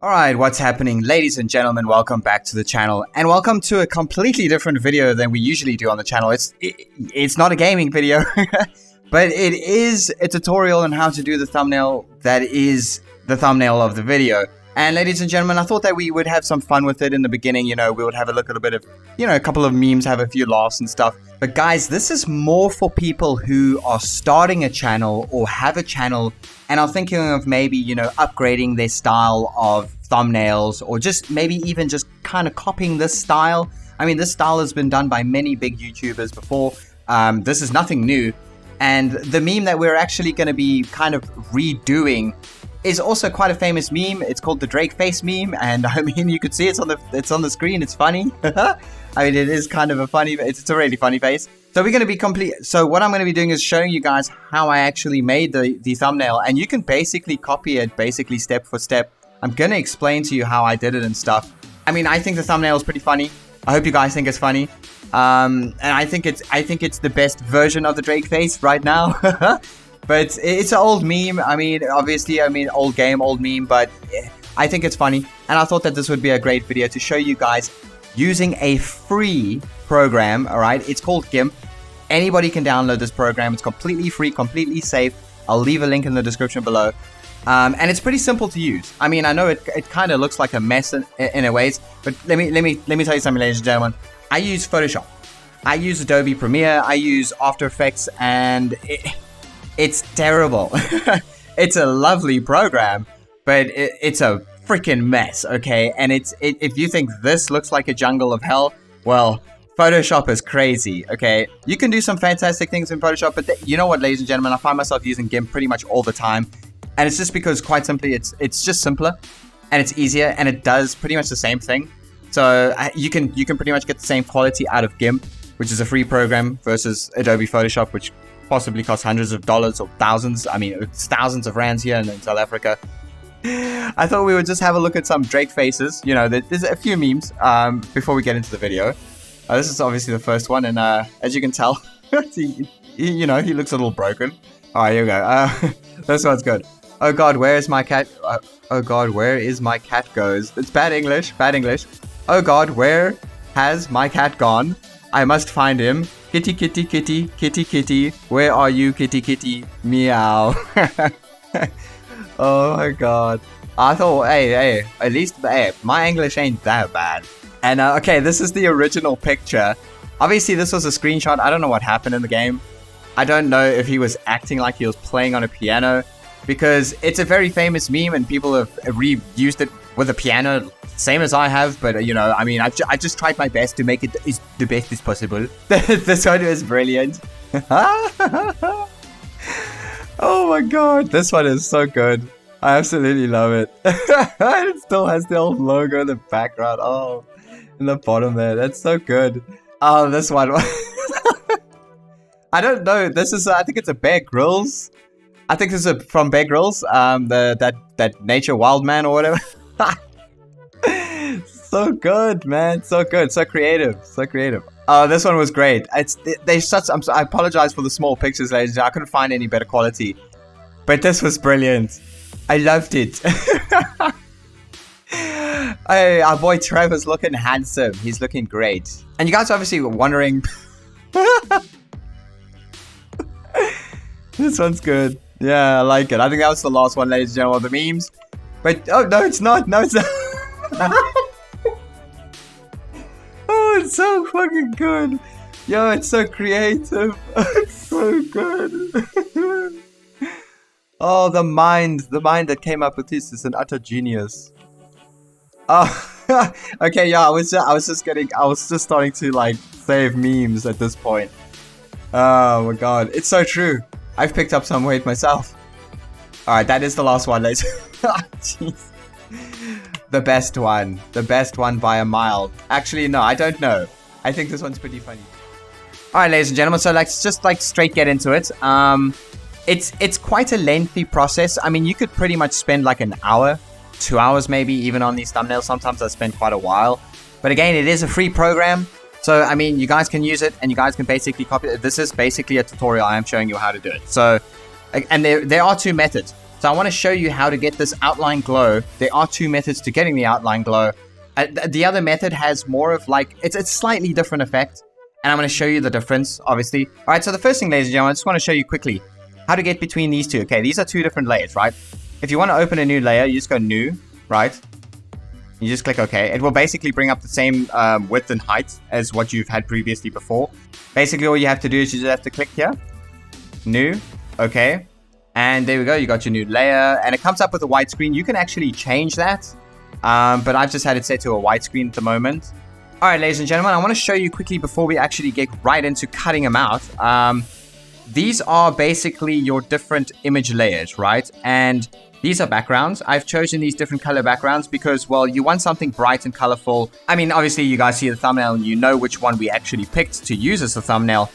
Alright, what's happening, ladies and gentlemen? Welcome back to the channel, and welcome to a completely different video than we usually do on the channel. It's not a gaming video, but it is a tutorial on how to do the thumbnail that is the thumbnail of the video. And ladies and gentlemen, I thought that we would have some fun with it in the beginning. You know, we would have a look at a bit of, a couple of memes, have a few laughs and stuff. But guys, this is more for people who are starting a channel or have a channel and are thinking of maybe, upgrading their style of thumbnails, or just maybe even just kind of copying this style. I mean, this style has been done by many big YouTubers before. This is nothing new. And the meme that we're actually going to be kind of redoing is also quite a famous meme. It's called the Drake face meme, and I mean, you could see it's on the screen. It's funny. I mean, it is kind of a funny. It's a really funny face. So we're going to be So what I'm going to be doing is showing you guys how I actually made the thumbnail, and you can basically copy it, basically step for step. I'm going to explain to you how I did it and stuff. I mean, I think the thumbnail is pretty funny. I hope you guys think it's funny. And I think it's the best version of the Drake face right now. But it's an old meme. I mean, obviously, old game, old meme, but I think it's funny. And I thought that this would be a great video to show you guys using a free program, all right? It's called Gimp. Anybody can download this program. It's completely free, completely safe. I'll leave a link in the description below. And it's pretty simple to use. I mean, I know it kind of looks like a mess in a ways, but let me tell you something, ladies and gentlemen. I use Photoshop. I use Adobe Premiere. I use After Effects, and it's terrible. It's a lovely program, but it's a freaking mess, okay? And if you think this looks like a jungle of hell, well, Photoshop is crazy, okay? You can do some fantastic things in Photoshop, but you know what, ladies and gentlemen? I find myself using Gimp pretty much all the time. And it's just because, quite simply, it's just simpler, and it's easier, and it does pretty much the same thing. So you can pretty much get the same quality out of Gimp, which is a free program, versus Adobe Photoshop, which possibly costs hundreds of dollars or thousands. I mean, it's thousands of rands here in South Africa. I thought we would just have a look at some Drake faces. There's a few memes before we get into the video. This is obviously the first one, and as you can tell, he looks a little broken. All right, here we go. This one's good. Oh God, where is my cat? Oh God, where is my cat goes? It's bad English, bad English. Oh God, where has my cat gone? I must find him. Kitty, kitty, kitty, kitty, kitty. Where are you, kitty, kitty? Meow. Oh my God. I thought, hey, at least, my English ain't that bad. And okay, this is the original picture. Obviously, this was a screenshot. I don't know what happened in the game. I don't know if he was acting like he was playing on a piano, because it's a very famous meme and people have reused it with a piano, same as I have. But I just tried my best to make it the best as possible. This one is brilliant. Oh my God, this one is so good. I absolutely love it. It still has the old logo in the background. Oh, in the bottom there. That's so good. Oh, this one. I don't know. This is, I think it's a Bear Grylls. I think this is from Bear Grylls. That Nature Wild Man or whatever. So good, man. So good. So creative. So creative. Oh, this one was great. I apologize for the small pictures, ladies. I couldn't find any better quality. But this was brilliant. I loved it. Hey, our boy Trevor's looking handsome. He's looking great. And you guys obviously were wondering. This one's good. Yeah, I like it. I think that was the last one, ladies and gentlemen, of the memes. But, oh, no, it's not. No, it's not. Oh, it's so fucking good. Yo, it's so creative. It's so good. Oh, the mind that came up with this is an utter genius. Oh, okay, yeah, I was just starting to, like, save memes at this point. Oh my God, it's so true. I've picked up some weight myself. Alright, that is the last one, ladies. Jeez. The best one by a mile. Actually, no, I don't know. I think this one's pretty funny. Alright, ladies and gentlemen, so let's just straight get into it. It's quite a lengthy process. I mean, you could pretty much spend like an hour, 2 hours maybe, even on these thumbnails. Sometimes I spend quite a while. But again, it is a free program. So, I mean, you guys can use it and you guys can basically copy it. This is basically a tutorial. I am showing you how to do it. So, and there are two methods. So So I want to show you how to get this outline glow. There are 2 methods to getting the outline glow. The other method has more of like, it's a slightly different effect. And I'm going to show you the difference, obviously. All right, so the first thing, ladies and gentlemen, I just want to show you quickly how to get between these two. Okay, these are 2 different layers, right? If you want to open a new layer, you just go new, right? You just click OK. It will basically bring up the same width and height as what you've had previously before. Basically, all you have to do is you just have to click here. New. OK. And there we go. You got your new layer. And it comes up with a white screen. You can actually change that. But I've just had it set to a white screen at the moment. All right, ladies and gentlemen, I want to show you quickly before we actually get right into cutting them out. These are basically your different image layers, right? And these are backgrounds. I've chosen these different color backgrounds because, well, you want something bright and colorful. I mean, obviously, you guys see the thumbnail and you know which one we actually picked to use as a thumbnail.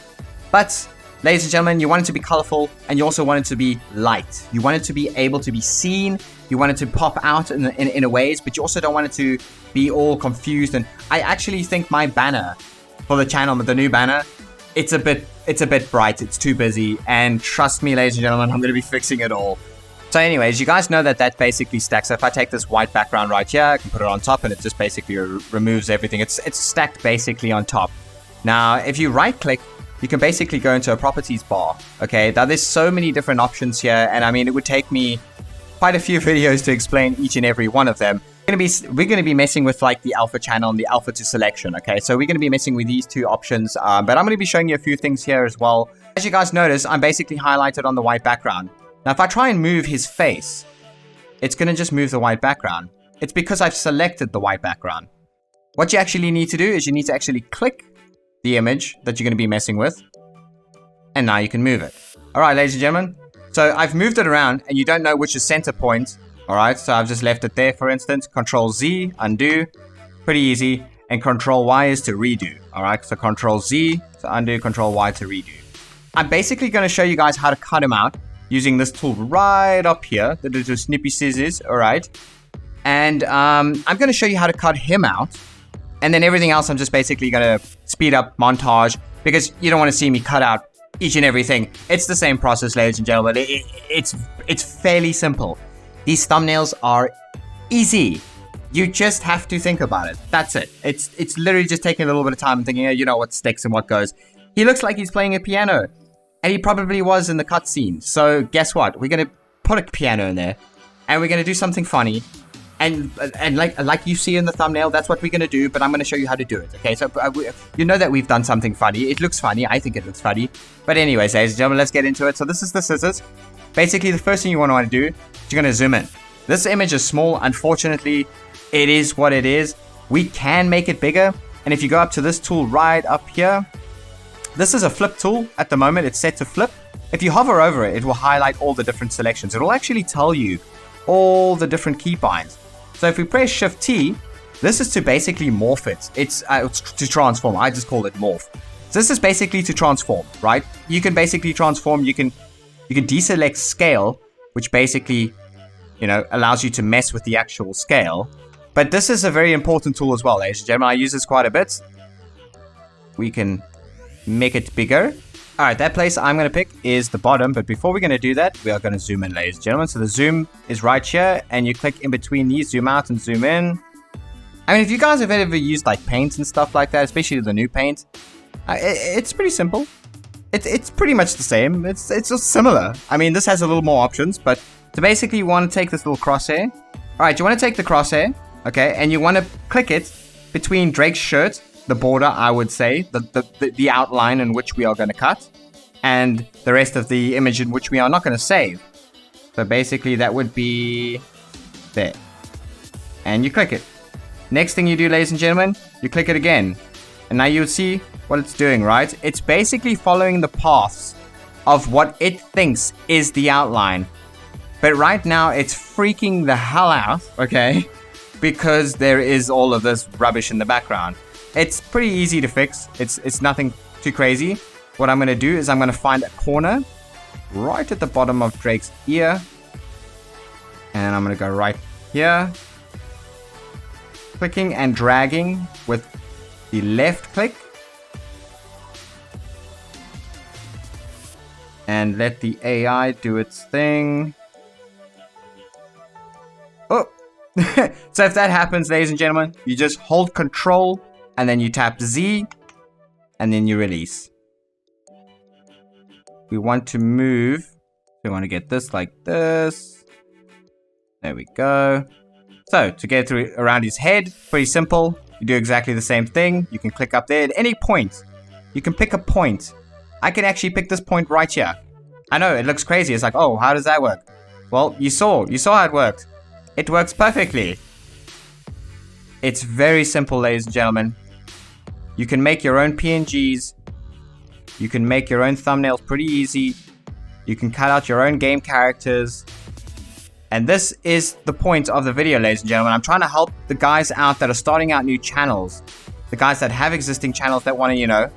But, ladies and gentlemen, you want it to be colorful and you also want it to be light. You want it to be able to be seen. You want it to pop out in a ways, but you also don't want it to be all confused. And I actually think my banner for the channel, the new banner, it's a bit bright. It's too busy. And trust me, ladies and gentlemen, I'm going to be fixing it all. So anyways, you guys know that basically stacks. So if I take this white background right here, I can put it on top and it just basically removes everything. It's stacked basically on top. Now, if you right click, you can basically go into a properties bar. Okay, now there's so many different options here. And I mean, it would take me quite a few videos to explain each and every one of them. We're going to be messing with like the alpha channel and the alpha to selection. Okay, so we're going to be messing with these 2 options. But I'm going to be showing you a few things here as well. As you guys notice, I'm basically highlighted on the white background. Now, if I try and move his face, it's going to just move the white background. It's because I've selected the white background. What you actually need to do is you need to actually click the image that you're going to be messing with. And now you can move it. All right, ladies and gentlemen. So I've moved it around and you don't know which is center point. All right, so I've just left it there, for instance. Control Z, undo. Pretty easy. And Control Y is to redo. All right, so Control Z to undo, Control Y to redo. I'm basically going to show you guys how to cut him out using this tool right up here, the little snippy scissors, all right? And I'm going to show you how to cut him out. And then everything else, I'm just basically going to speed up montage because you don't want to see me cut out each and everything. It's the same process, ladies and gentlemen. It's fairly simple. These thumbnails are easy. You just have to think about it. That's it. It's literally just taking a little bit of time and thinking, you know, what sticks and what goes. He looks like he's playing a piano. And he probably was in the cutscene. So guess what? We're going to put a piano in there. And we're going to do something funny. And like you see in the thumbnail, that's what we're going to do. But I'm going to show you how to do it. Okay, so you know that we've done something funny. It looks funny. I think it looks funny. But anyways, ladies and gentlemen, let's get into it. So this is the scissors. Basically, the first thing you want to do is you're going to zoom in. This image is small. Unfortunately, it is what it is. We can make it bigger. And if you go up to this tool right up here, this is a flip tool. At the moment, it's set to flip. If you hover over it, it will highlight all the different selections. It will actually tell you all the different keybinds. So if we press Shift T, this is to basically morph it. It's to transform. I just call it morph. So this is basically to transform, right? You can basically transform. You can deselect scale, which basically, you know, allows you to mess with the actual scale. But this is a very important tool as well, ladies and gentlemen. I use this quite a bit. We can make it bigger. All right, that place I'm going to pick is the bottom. But before we're going to do that, we are going to zoom in, ladies and gentlemen. So the zoom is right here. And you click in between these, zoom out and zoom in. I mean, if you guys have ever used like paint and stuff like that, especially the new paint, it's pretty simple. It's pretty much the same. It's just similar. I mean, this has a little more options. But so basically, you want to take this little crosshair. All right, you want to take the crosshair, okay? And you want to click it between Drake's shirt, the border, I would say, the outline in which we are going to cut, and the rest of the image in which we are not going to save. So basically that would be there. And you click it. Next thing you do, ladies and gentlemen, you click it again. And now you'll see what it's doing, right? It's basically following the paths of what it thinks is the outline. But right now it's freaking the hell out, okay? Because there is all of this rubbish in the background. It's pretty easy to fix. It's nothing too crazy. What I'm going to do is I'm going to find a corner right at the bottom of Drake's ear. And I'm going to go right here. Clicking and dragging with the left click. And let the AI do its thing. So if that happens, ladies and gentlemen, you just hold Control and then you tap Z and then you release. We want to move. We want to get this like this. There we go. So to get through around his head, pretty simple. You do exactly the same thing. You can click up there at any point. You can pick a point. I can actually pick this point right here. I know, it looks crazy. It's like, oh, how does that work? Well, you saw how it worked. It works perfectly. It's very simple, ladies and gentlemen. You can make your own PNGs. You can make your own thumbnails pretty easy. You can cut out your own game characters. And this is the point of the video, ladies and gentlemen. I'm trying to help the guys out that are starting out new channels. The guys that have existing channels that want to, you know,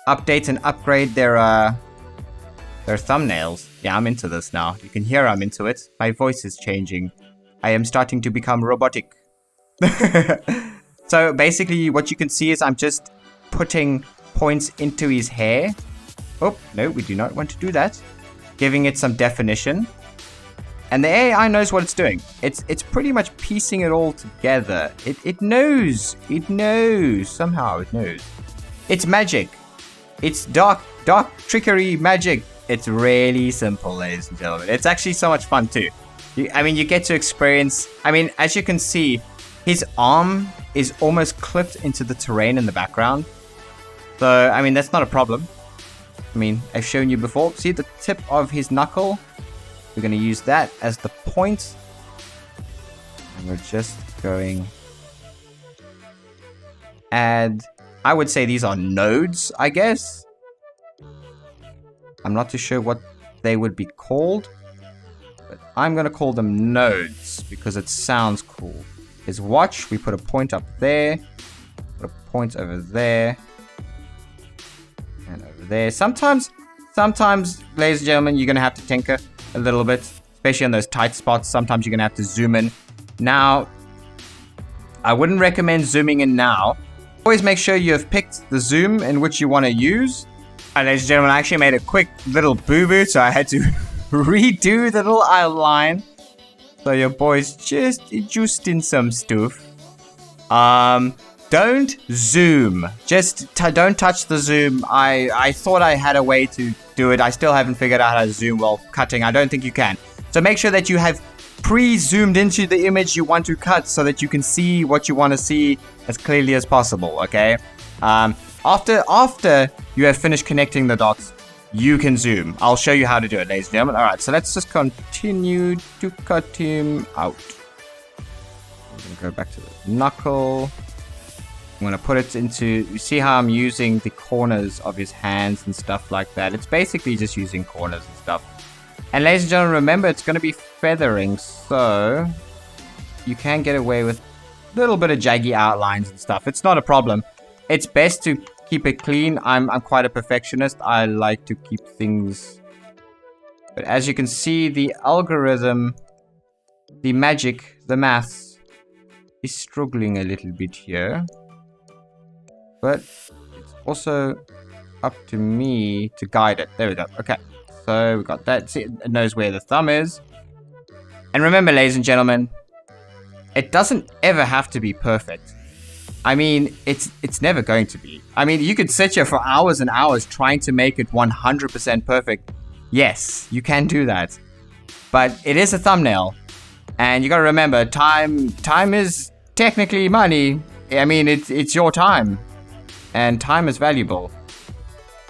update and upgrade their thumbnails. Yeah, I'm into this now. You can hear I'm into it. My voice is changing. I am starting to become robotic. So basically what you can see is I'm just putting points into his hair. Oh, no, we do not want to do that. Giving it some definition. And the AI knows what it's doing. It's pretty much piecing it all together. It knows. It knows. Somehow it knows. It's magic. It's dark trickery magic. It's really simple, ladies and gentlemen. It's actually so much fun too. You get to experience... as you can see, his arm is almost clipped into the terrain in the background. So, that's not a problem. I've shown you before. See the tip of his knuckle? We're going to use that as the point. And we're just going... add... I would say these are nodes, I guess. I'm not too sure what they would be called. But I'm going to call them nodes because it sounds cool. His watch, we put a point up there. Put a point over there. And over there. Sometimes, ladies and gentlemen, you're going to have to tinker a little bit. Especially on those tight spots. Sometimes you're going to have to zoom in. Now, I wouldn't recommend zooming in now. Always make sure you have picked the zoom in which you want to use. Alright, ladies and gentlemen, I actually made a quick little boo-boo, so I had to redo the little outline. So your boy's just in some stuff. Don't zoom. Just don't touch the zoom. I thought I had a way to do it. I still haven't figured out how to zoom while cutting. I don't think you can. So make sure that you have pre-zoomed into the image you want to cut so that you can see what you want to see as clearly as possible, okay? After you have finished connecting the dots, you can zoom. I'll show you how to do it, ladies and gentlemen. Alright, so let's just continue to cut him out. I'm going to go back to the knuckle. I'm going to put it into... You see how I'm using the corners of his hands and stuff like that? It's basically just using corners and stuff. And ladies and gentlemen, remember, it's going to be feathering, so you can get away with a little bit of jaggy outlines and stuff. It's not a problem. It's best to keep it clean. I'm quite a perfectionist. I like to keep things... But as you can see, the algorithm, the magic, the maths is struggling a little bit here. But it's also up to me to guide it. There we go. Okay. So we got that. See, it knows where the thumb is. And remember, ladies and gentlemen, it doesn't ever have to be perfect. It's never going to be. You could sit here for hours and hours trying to make it 100% perfect. Yes, you can do that. But it is a thumbnail. And you gotta remember, time is technically money. It's your time. And time is valuable.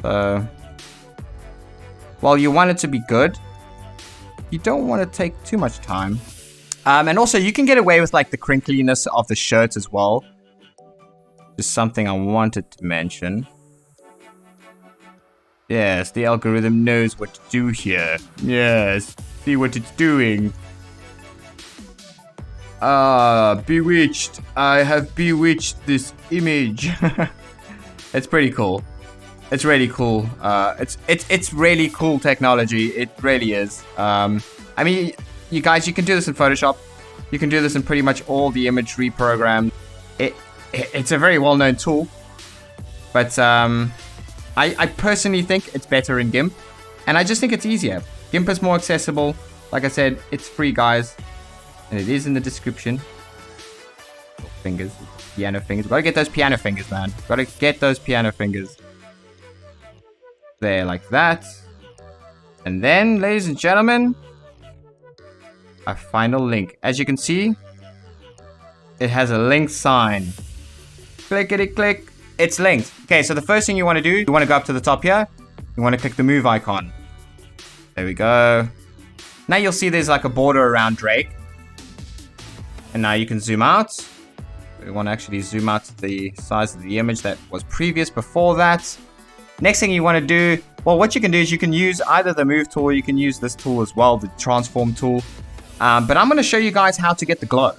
So... while you want it to be good, you don't want to take too much time. And also, you can get away with, the crinkliness of the shirt as well. Just something I wanted to mention. Yes, the algorithm knows what to do here. Yes, see what it's doing. Bewitched. I have bewitched this image. It's pretty cool. It's really cool. It's really cool technology. It really is. You guys, you can do this in Photoshop. You can do this in pretty much all the imagery programs. It's a very well-known tool. But I personally think it's better in Gimp. And I just think it's easier. Gimp is more accessible. Like I said, it's free, guys. And it is in the description. Fingers. Piano fingers. Gotta get those piano fingers, man. Gotta get those piano fingers. There, like that. And then, ladies and gentlemen, our final link. As you can see, it has a link sign. Clickety click. It's linked. Okay, so the first thing you want to do, you want to go up to the top here. You want to click the move icon. There we go. Now you'll see there's like a border around Drake. And now you can zoom out. We want to actually zoom out to the size of the image that was previous before that. Next thing you want to do, well, what you can do is you can use either the move tool, or you can use this tool as well, the transform tool. But I'm going to show you guys how to get the glow.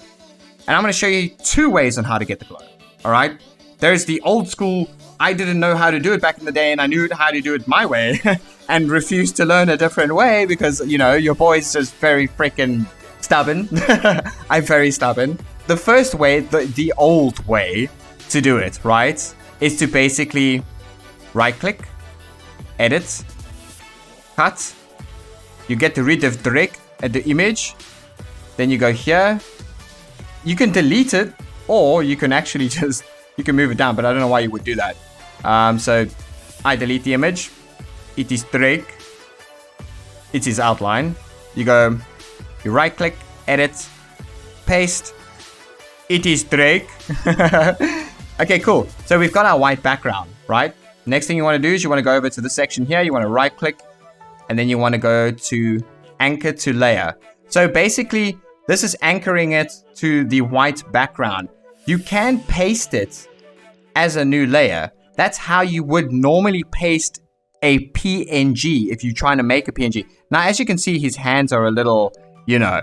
And I'm going to show you 2 ways on how to get the glow. All right. There's the old school, I didn't know how to do it back in the day, and I knew how to do it my way and refused to learn a different way because, you know, your boy's just very freaking stubborn. I'm very stubborn. The first way, the old way to do it, right, is to basically right click, edit, cut. You get rid of Drake at the image. Then you go here. You can delete it, or you can actually just, you can move it down, but I don't know why you would do that. So I delete the image. It is Drake. It is outline. You go, you right click, edit, paste. It is Drake. Okay, cool. So we've got our white background, right? Next thing you want to do is you want to go over to the section here. You want to right click, and then you want to go to anchor to layer. So basically, this is anchoring it to the white background. You can paste it as a new layer. That's how you would normally paste a PNG if you're trying to make a PNG. Now, as you can see, his hands are a little, you know,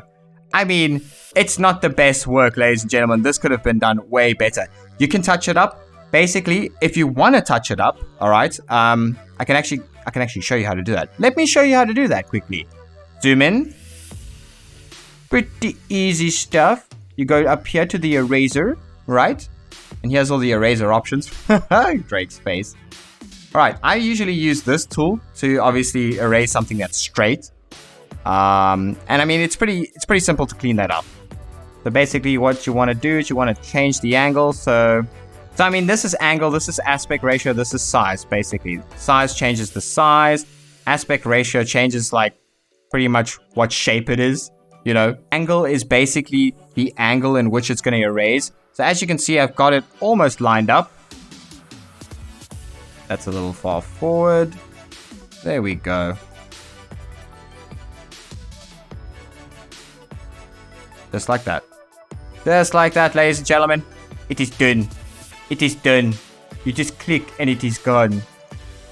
I mean, it's not the best work, ladies and gentlemen. This could have been done way better. You can touch it up. Basically, if you want to touch it up, all right, I can actually show you how to do that. Let me show you how to do that quickly. Zoom in. Pretty easy stuff. You go up here to the eraser, right? And here's all the eraser options. Drake's face. All right, I usually use this tool to obviously erase something that's straight. And I mean, it's pretty simple to clean that up. So basically what you want to do is you want to change the angle. So I mean, this is angle, this is aspect ratio, this is size, basically. Size changes the size. Aspect ratio changes like pretty much what shape it is, you know. Angle is basically the angle in which it's going to erase. So as you can see, I've got it almost lined up. That's a little far forward. There we go. Just like that. Just like that, ladies and gentlemen. It is done. It is done. You just click and it is gone.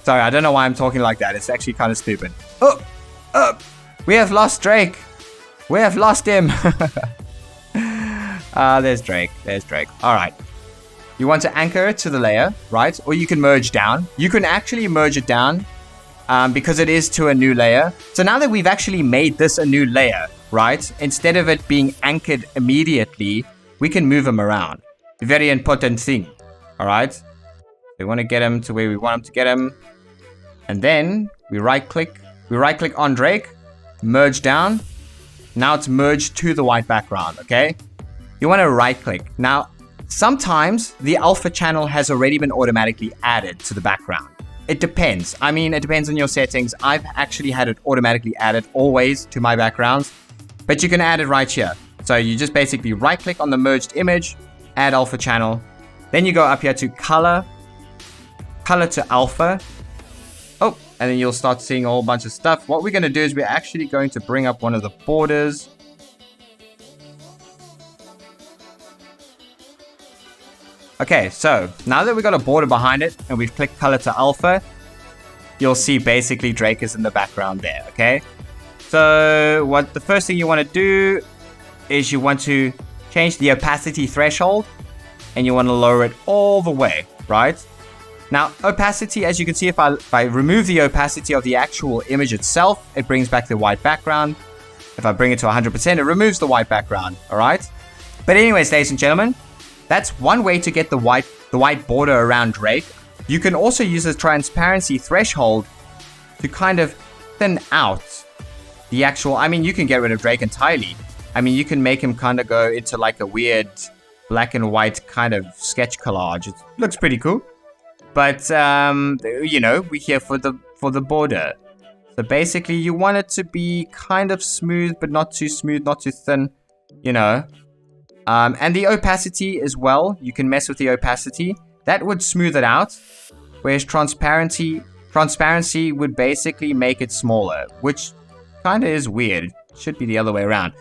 Sorry, I don't know why I'm talking like that. It's actually kind of stupid. Oh! We have lost Drake. We have lost him. There's Drake. There's Drake. All right. You want to anchor it to the layer, right? Or you can merge down. You can actually merge it down because it is to a new layer. So now that we've actually made this a new layer, right? Instead of it being anchored immediately, we can move him around. A very important thing. All right. We want to get him to where we want him to get him. And then we right click. We right click on Drake. Merge down. Now it's merged to the white background. Okay. You want to right click. Now, sometimes the alpha channel has already been automatically added to the background. It depends. I mean, it depends on your settings. I've actually had it automatically added always to my backgrounds. But you can add it right here. So you just basically right click on the merged image. Add alpha channel. Then you go up here to color. Color to alpha. Oh, and then you'll start seeing a whole bunch of stuff. What we're going to do is we're actually going to bring up one of the borders. Okay, so now that we've got a border behind it and we've clicked color to alpha, you'll see basically Drake is in the background there, okay? So what the first thing you want to do is you want to change the opacity threshold and you want to lower it all the way, right? Now, opacity, as you can see, if I remove the opacity of the actual image itself, it brings back the white background. If I bring it to 100%, it removes the white background, all right? But anyways, ladies and gentlemen, that's one way to get the white border around Drake. You can also use the transparency threshold to kind of thin out the actual, I mean, you can get rid of Drake entirely. I mean, you can make him kind of go into like a weird black and white kind of sketch collage. It looks pretty cool. But, you know, we're here for the border. So basically, you want it to be kind of smooth, but not too smooth, not too thin, you know. And the opacity as well. You can mess with the opacity. That would smooth it out. Whereas transparency would basically make it smaller, which kind of is weird. It should be the other way around.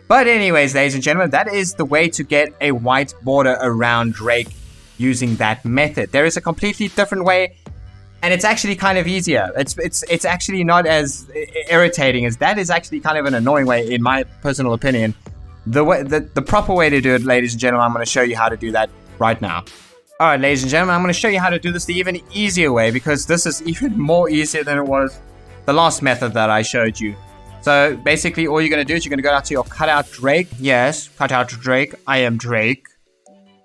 But anyways, ladies and gentlemen, that is the way to get a white border around Drake using that method. There is a completely different way, and it's actually kind of easier. It's actually not as irritating as that. Is actually kind of an annoying way, in my personal opinion. The proper way to do it, ladies and gentlemen, I'm going to show you how to do that right now. Alright, ladies and gentlemen, I'm going to show you how to do this the even easier way, because this is even more easier than it was the last method that I showed you. So basically, all you're going to do is you're going to go out to your cutout Drake. Yes, cutout Drake. I am Drake.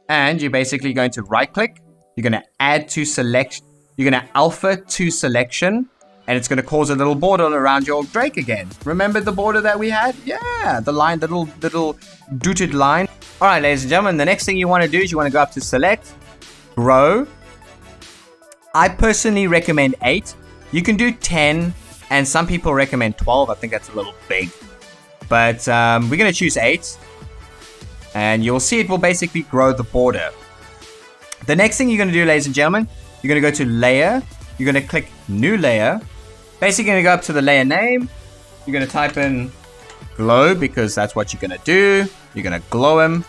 And you're basically going to right click. You're going to add to select. You're going to alpha to selection. And it's going to cause a little border around your Drake again. Remember the border that we had? Yeah, the line, the little dotted line. Alright, ladies and gentlemen, the next thing you want to do is you want to go up to select. Grow. I personally recommend 8. You can do 10, and some people recommend 12. I think that's a little big. But we're going to choose 8. And you'll see it will basically grow the border. The next thing you're going to do, ladies and gentlemen, you're going to go to layer. You're going to click new layer. Basically, you're going to go up to the layer name. You're going to type in glow, because that's what you're going to do. You're going to glow him.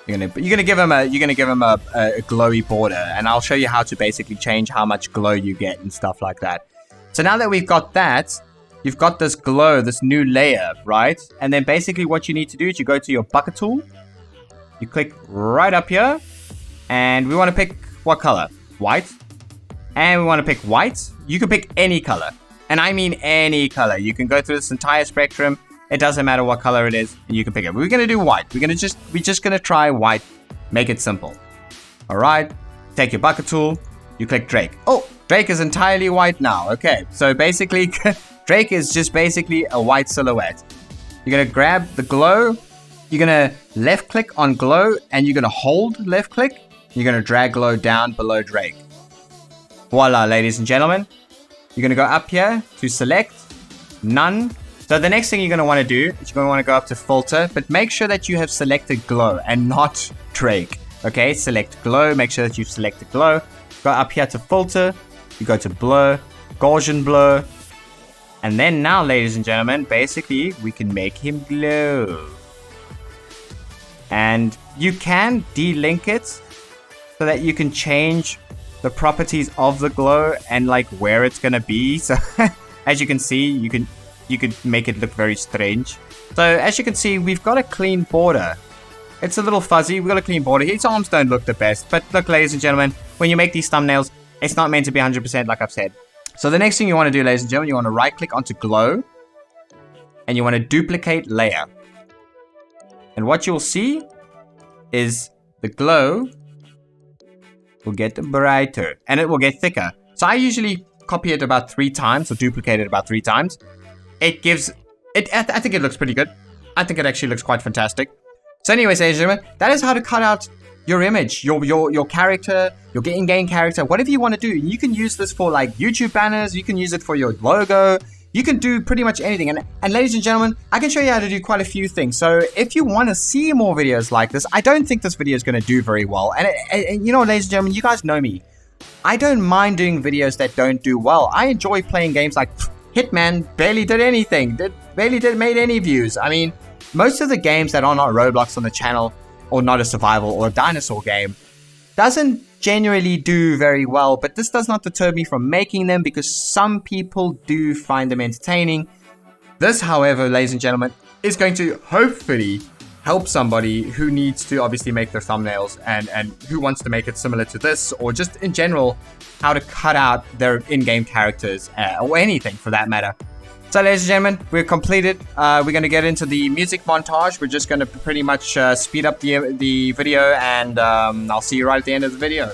You're gonna give him a glowy border, and I'll show you how to basically change how much glow you get and stuff like that. So now that we've got that, you've got this glow, this new layer, right? And then basically what you need to do is you go to your bucket tool, you click right up here, and we want to pick what color? White. And we want to pick white. You can pick any color, and I mean any color. You can go through this entire spectrum. It doesn't matter what color it is, and you can pick it. We're gonna do white. We're just gonna try white. Make it simple. All right. Take your bucket tool. You click Drake. Oh, Drake is entirely white now. Okay. So basically, Drake is just basically a white silhouette. You're gonna grab the glow. You're gonna left click on glow, and you're gonna hold left click. You're gonna drag glow down below Drake. Voila, ladies and gentlemen. You're gonna go up here to select none. So the next thing you're going to want to do is you're going to want to go up to filter, but make sure that you have selected glow and not Drake. Okay, select glow, make sure that you've selected glow. Go up here to filter, you go to blur, Gaussian blur. And then now, ladies and gentlemen, basically we can make him glow. And you can delink it so that you can change the properties of the glow and like where it's going to be. So as you can see, you could make it look very strange. So as you can see, we've got a clean border. It's a little fuzzy. We've got a clean border. His arms don't look the best. But look, ladies and gentlemen, when you make these thumbnails, it's not meant to be 100% like I've said. So the next thing you want to do, ladies and gentlemen, you want to right click onto glow. And you want to duplicate layer. And what you'll see is the glow will get brighter. And it will get thicker. So I usually copy it about 3 times or duplicate it about 3 times. It gives it. I think it looks pretty good. I think it actually looks quite fantastic. So, anyways, ladies and gentlemen, that is how to cut out your image, your character, your in-game character, whatever you want to do. You can use this for like YouTube banners. You can use it for your logo. You can do pretty much anything. And ladies and gentlemen, I can show you how to do quite a few things. So, if you want to see more videos like this, I don't think this video is going to do very well. And you know, ladies and gentlemen, you guys know me. I don't mind doing videos that don't do well. I enjoy playing games like Hitman barely did anything, made any views. I mean, most of the games that are not Roblox on the channel, or not a survival or a dinosaur game, doesn't generally do very well, but this does not deter me from making them because some people do find them entertaining. This, however, ladies and gentlemen, is going to hopefully help somebody who needs to obviously make their thumbnails and who wants to make it similar to this, or just in general how to cut out their in-game characters or anything for that matter. So ladies and gentlemen, we're completed. We're going to get into the music montage. We're just going to pretty much speed up the video, and I'll see you right at the end of the video.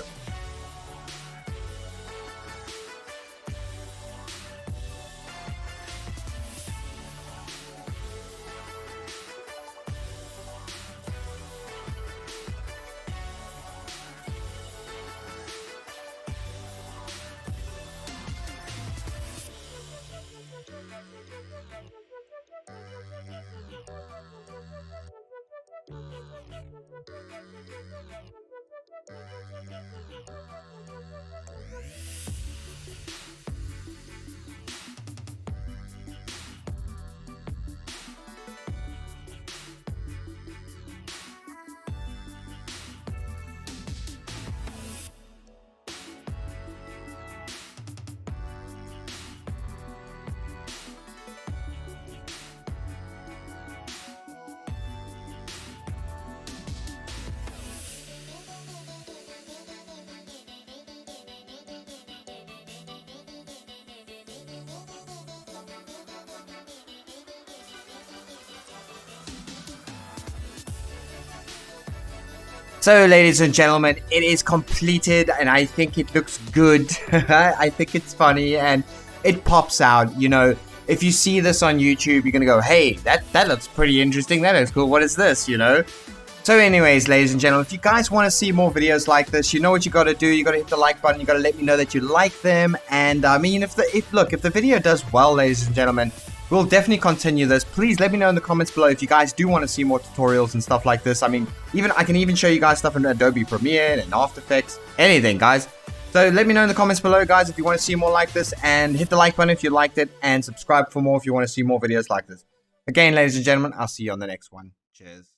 So, ladies and gentlemen, it is completed, and I think it looks good. I think it's funny, and it pops out. You know, if you see this on YouTube, you're gonna go, "Hey, that looks pretty interesting. That looks cool. What is this?" You know. So, anyways, ladies and gentlemen, if you guys want to see more videos like this, you know what you got to do. You got to hit the like button. You got to let me know that you like them. And I mean, if the video does well, ladies and gentlemen, we'll definitely continue this. Please let me know in the comments below if you guys do want to see more tutorials and stuff like this. I mean, I can even show you guys stuff in Adobe Premiere and After Effects, anything, guys. So let me know in the comments below, guys, if you want to see more like this, and hit the like button if you liked it, and subscribe for more if you want to see more videos like this. Again, ladies and gentlemen, I'll see you on the next one. Cheers.